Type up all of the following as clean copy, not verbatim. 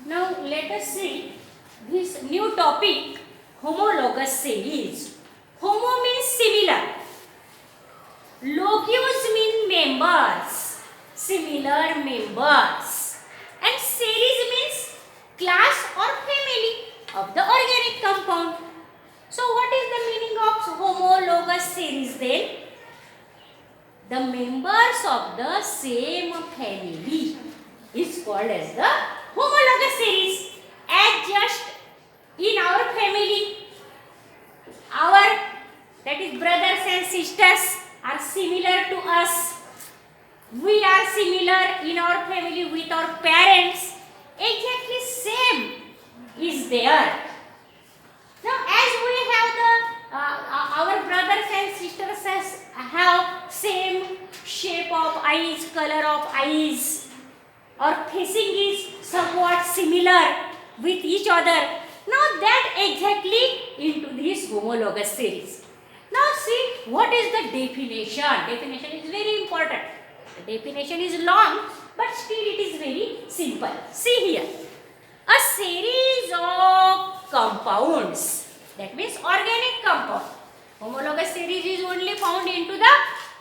Now let us see this new topic, homologous series. Homo means similar. Logos mean members, similar members. And series means class or family of the organic compound. So what is the meaning of homologous series then? The members of the same family is called as the homologous series. As just in our family, our, that is brothers and sisters, are similar to us. We are similar in our family with our parents. Exactly same is there. Now, as we have the our brothers and sisters have same shape of eyes, color of eyes, or facing is somewhat similar with each other. Now that exactly into this homologous series. Now see what is the definition. Definition is very important. The definition is long, but still it is very simple. See here. A series of compounds, that means organic compound. Homologous series is only found into the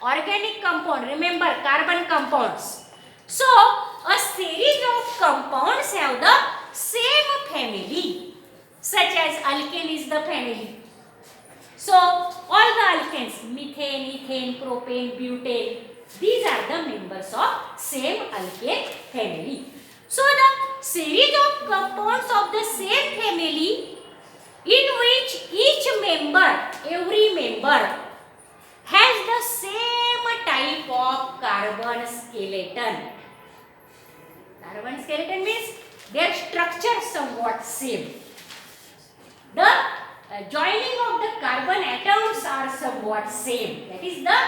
organic compound. Remember, carbon compounds. So, a series of compounds have the same family, such as alkane is the family. So, all the alkanes, methane, ethane, propane, butane, these are the members of same alkane family. So, the series of compounds of the same family in which each member, every member, has the same type of carbon skeleton. Carbon skeleton means their structure somewhat same. The joining of the carbon atoms are somewhat same. That is the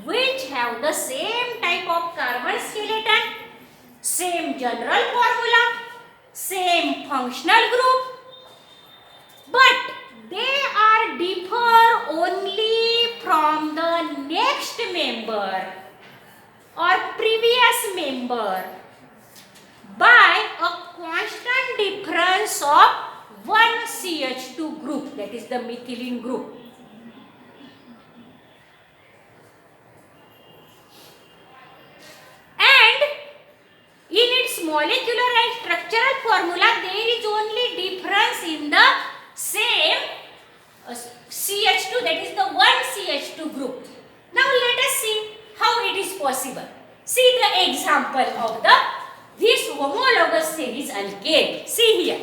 which have the same type of carbon skeleton, same general formula, same functional group, but they are differ only from the next member or previous member by a constant difference of one CH2 group, that is the methylene group. And in its molecular and structural formula, there is only difference in the same CH2, that is the one CH2 group. Now let us see how it is possible. See the example of this homologous series alkane. See here.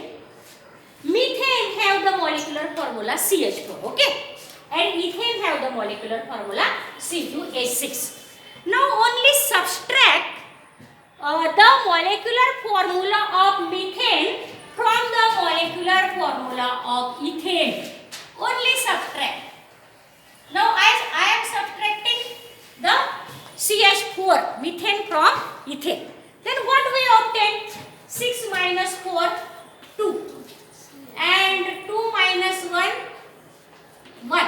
Methane have the molecular formula CH4, okay? And ethane have the molecular formula C2H6. Now only subtract the molecular formula of methane from the molecular formula of ethane. Only subtract. Now as I am subtracting the CH4 methane from ethane, then what we obtain? 6 minus 4, 2. And 2 minus 1, 1.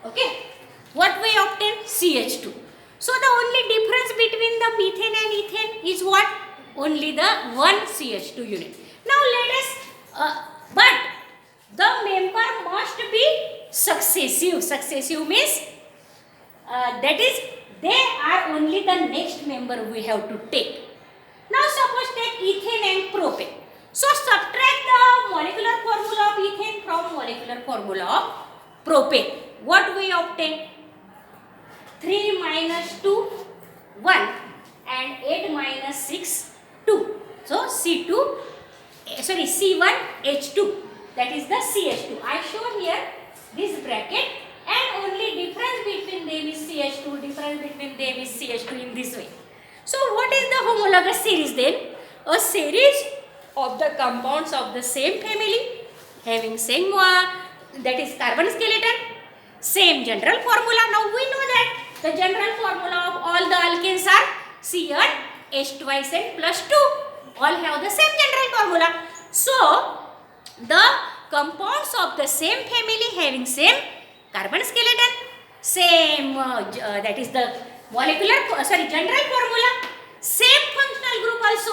Okay. What we obtain? CH2. So the only difference between the methane and ethane is what? Only the one CH2 unit. Now let us, but the member must be successive. Successive means that is they are only the next member we have to take. Now suppose take ethane and propane. So subtract the molecular formula of ethane from molecular formula of propane. What we obtain? 3 minus 2, 1 and 8 minus 6, 2. So C1H2, that is the CH2. I show here this bracket, and only difference between them is CH2, difference between them is CH2 in this way. So what is the homologous series then? A series of the compounds of the same family having same that is carbon skeleton, same general formula. Now we know that the general formula of all the alkanes are C1 H twice N plus 2. All have the same general formula. So the compounds of the same family having same carbon skeleton, same that is the general formula, same functional group also.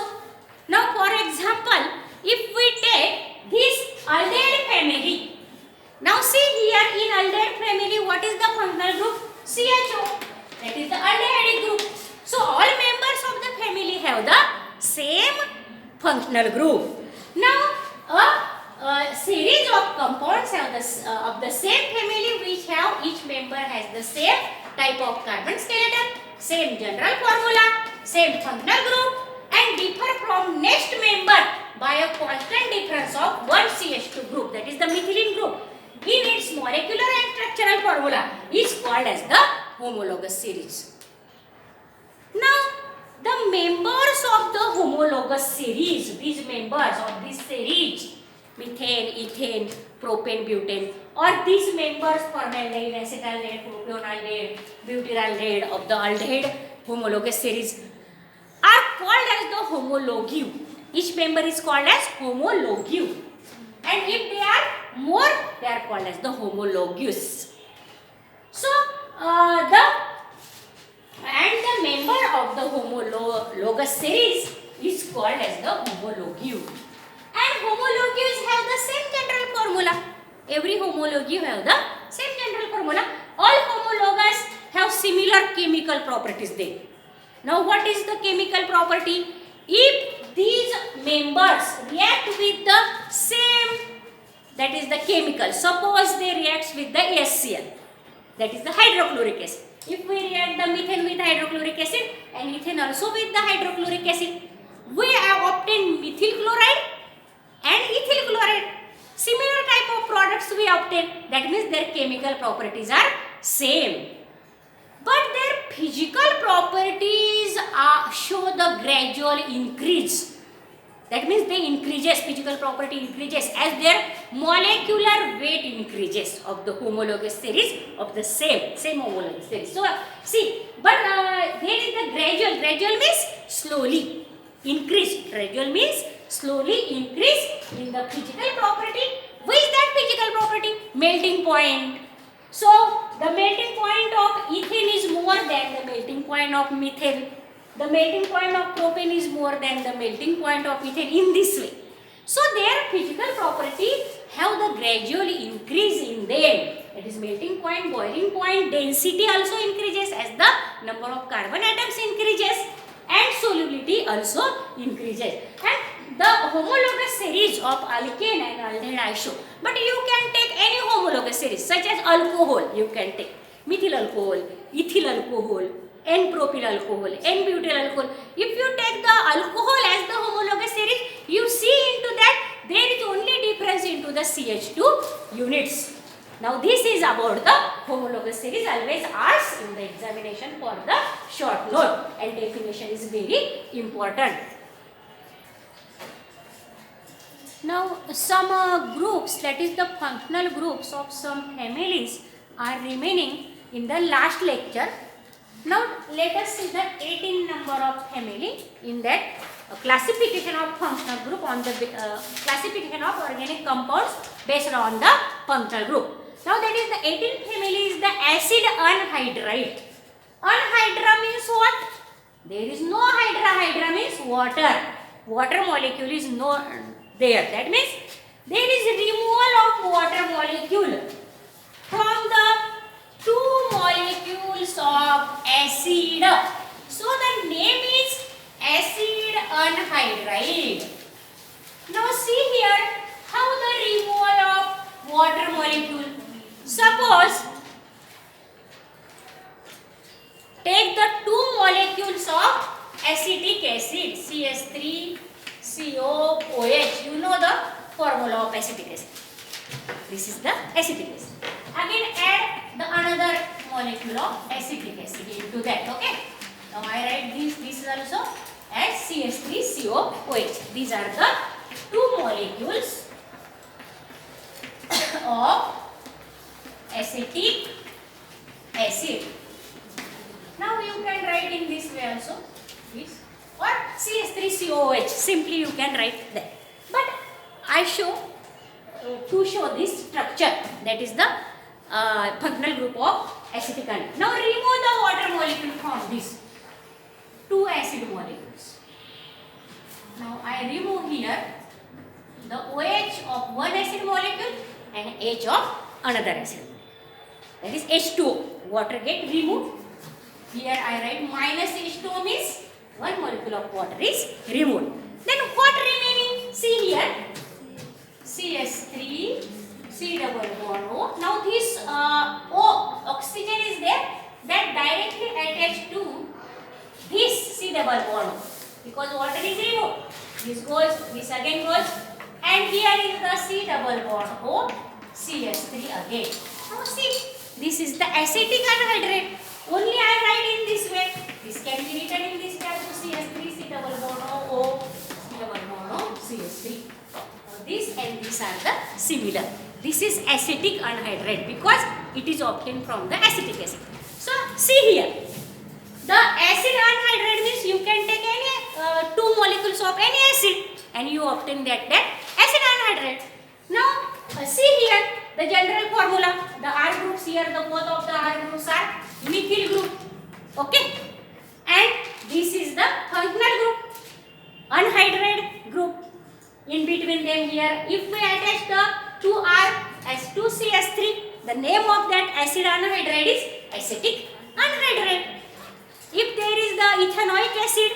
Now for example, if we functional group. Now, a series of compounds of the same family which have each member has the same type of carbon skeleton, same general formula, same functional group, and differ from next member by a constant difference of one CH2 group, that is the methylene group, in its molecular and structural formula is called as the homologous series. Now, the members of the homologous series, these members of this series, methane, ethane, propane, butane, or these members formaldehyde, acetaldehyde, propionaldehyde, butyraldehyde of the aldehyde homologous series are called as the homologue. Each member is called as homologue. And if they are more, they are called as the homologous. So, the member of the homologous series is called as the homologue. And homologues have the same general formula. Every homologue have the same general formula. All homologous have similar chemical properties there. Now, what is the chemical property? If these members react with the same, that is the chemical. Suppose they react with the HCl, that is the hydrochloric acid. If we react the methane with hydrochloric acid and ethane also with the hydrochloric acid, we have obtained methyl chloride and ethyl chloride. Similar type of products we obtain. That means their chemical properties are same. But their physical properties show the gradual increase. That means they increases, physical property increases as their molecular weight increases of the homologous series of the same homologous series. So, see, but there is the gradual means slowly increase. Gradual means slowly increase in the physical property. What is that physical property? Melting point. So, the melting point of ethane is more than the melting point of methane. The melting point of propane is more than the melting point of ethane in this way. So, their physical property have the gradually increase in them. That is melting point, boiling point, density also increases as the number of carbon atoms increases and solubility also increases. And the homologous series of alkane and aldehyde I show. But you can take any homologous series such as alcohol. You can take methyl alcohol, ethyl alcohol, N-propyl alcohol, N-butyl alcohol. If you take the alcohol as the homologous series, you see into that there is only difference into the CH2 units. Now this is about the homologous series. Always ask in the examination for the short note, and definition is very important. Now some groups, that is the functional groups of some families are remaining in the last lecture. Now let us see the 18 number of family in that classification of functional group on the classification of organic compounds based on the functional group. Now that is the 18th family is the acid anhydride. Anhydra means what? There is no hydra. Hydra means water. Water molecule is no there. That means there is removal of water molecule from the two molecules of acid. So the name is acid anhydride. Now see here how the removal of water molecule. Suppose take the two molecules of acetic acid CH3 COOH. You know the formula of acetic acid. This is the acetic acid. Again add the another molecule of acetic acid into that. Okay. Now I write this also as CH3COOH. These are the two molecules of acetic acid. Now you can write in this way also, this, or CH3COOH. Simply you can write that. But I show to show this structure, that is the functional group of acetic acid. Now remove the water molecule from this two acid molecules. Now I remove here the OH of one acid molecule and H of another acid molecule. That is H2O. Water get removed. Here I write minus H2O means one molecule of water is removed. Then what remaining? See here. CH3, C double bond O. Now this O, oxygen is there, that directly attached to this C double bond O. Because water is removed. This goes, this again goes. And here is the C double bond O, CH3 again. Now see, this is the acetic anhydride. Only I write in this way. This can be written in this way. So CH3, C double bond O, C double bond O, CH3. This and these are the similar. This is acetic anhydride because it is obtained from the acetic acid. So see here, the acid anhydride means you can take any two molecules of any acid and you obtain that acid anhydride. Now see here the general formula. The R groups here, the both of the R groups are methyl group. Okay, and this is the functional group, anhydride group. In between them here, if we attach the 2R as 2CH3, the name of that acid anhydride is acetic anhydride. If there is the ethanoic acid,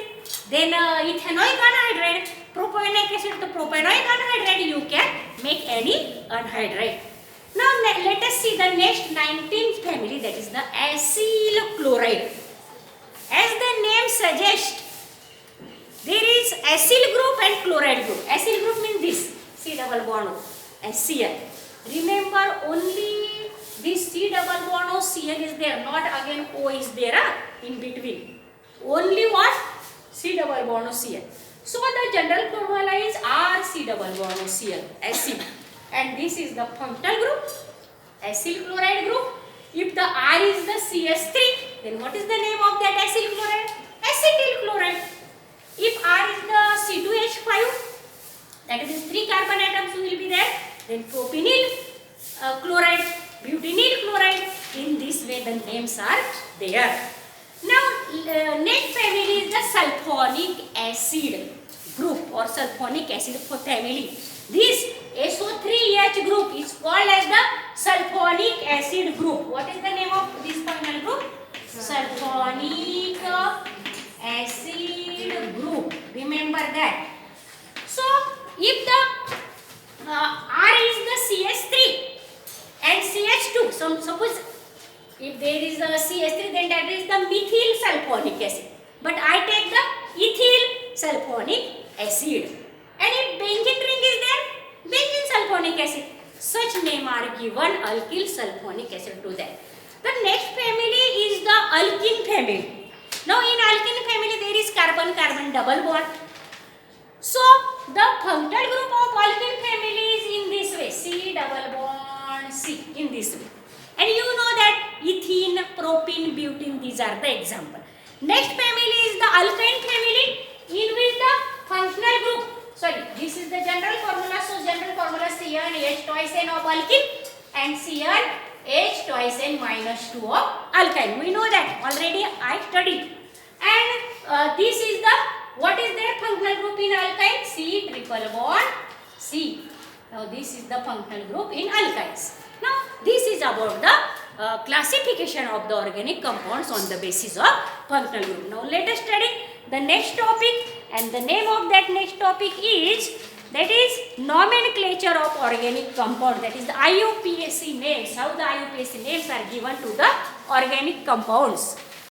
then ethanoic anhydride, propanoic acid, the propanoic anhydride, you can make any anhydride. Now let us see the next 19th family, that is the acyl chloride. As the name suggests, there is acyl group and chloride group. Acyl group means this, C double bond O and Cl. Remember only this C double bond O, Cl is there, not again O is there in between. Only what? C double bond O, Cl. So the general formula is R C double bond O, Cl, acyl. And this is the functional group, acyl chloride group. If the R is the CH3, then what is the name of that acyl chloride? Acetyl chloride. If R is the C2H5, that is 3 carbon atoms will be there, then propenyl chloride, butynyl chloride. In this way the names are there. Now next family is the sulfonic acid group or sulfonic acid family. This SO3H group is called as the sulfonic acid group. What is the name of this functional group? Sulfonic acid group. Remember that. So if the R is the CH3 and CH2, so suppose if there is a CH3, then that is the methyl sulfonic acid. But I take the ethyl sulfonic acid. And if benzene ring is there, benzene sulfonic acid. Such name are given alkyl sulfonic acid to that. The next family is the alkene family. Now in alkene family there is carbon-carbon double bond. So the functional group of alkene family is in this way, C double bond C, in this way. And you know that ethene, propene, butene, these are the example. Next family is the alkyne family, in which the functional group, sorry, this is the general formula. So general formula CnH twice N of alkene and CnH twice N minus 2 of alkyne. We know that already I studied. And this is the, what is their functional group in alkyne? C triple bond C. Now this is the functional group in alkynes. Now this is about the classification of the organic compounds on the basis of functional group. Now let us study the next topic, and the name of that next topic is, that is nomenclature of organic compound, that is the IUPAC names, how the IUPAC names are given to the organic compounds.